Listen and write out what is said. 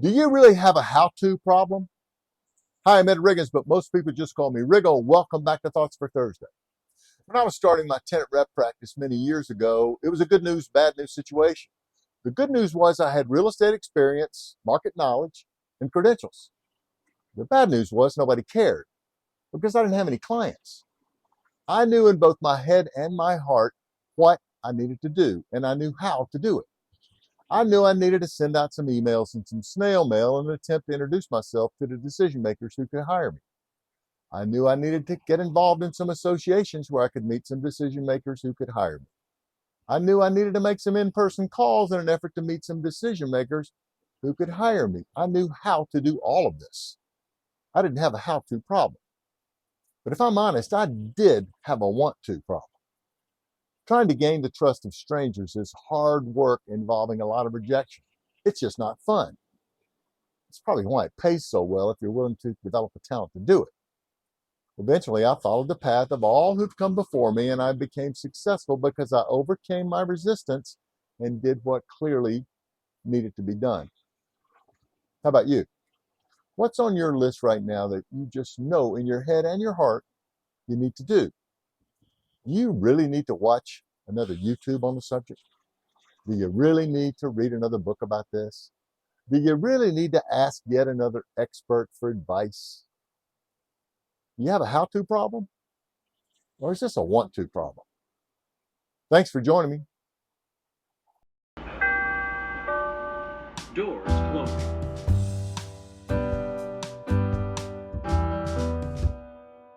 Do you really have a how-to problem? Hi, I'm Ed Riggins, but most people just call me Riggo. Welcome back to Thoughts for Thursday. When I was starting my tenant rep practice many years ago, it was a good news, bad news situation. The good news was I had real estate experience, market knowledge, and credentials. The bad news was nobody cared because I didn't have any clients. I knew in both my head and my heart what I needed to do, and I knew how to do it. I knew I needed to send out some emails and some snail mail in an attempt to introduce myself to the decision makers who could hire me. I knew I needed to get involved in some associations where I could meet some decision makers who could hire me. I knew I needed to make some in-person calls in an effort to meet some decision makers who could hire me. I knew how to do all of this. I didn't have a how-to problem. But if I'm honest, I did have a want-to problem. Trying to gain the trust of strangers is hard work involving a lot of rejection. It's just not fun. It's probably why it pays so well if you're willing to develop a talent to do it. Eventually, I followed the path of all who've come before me, and I became successful because I overcame my resistance and did what clearly needed to be done. How about you? What's on your list right now that you just know in your head and your heart you need to do? Do you really need to watch another YouTube on the subject? Do you really need to read another book about this? Do you really need to ask yet another expert for advice? You have a how-to problem? Or is this a want-to problem? Thanks for joining me.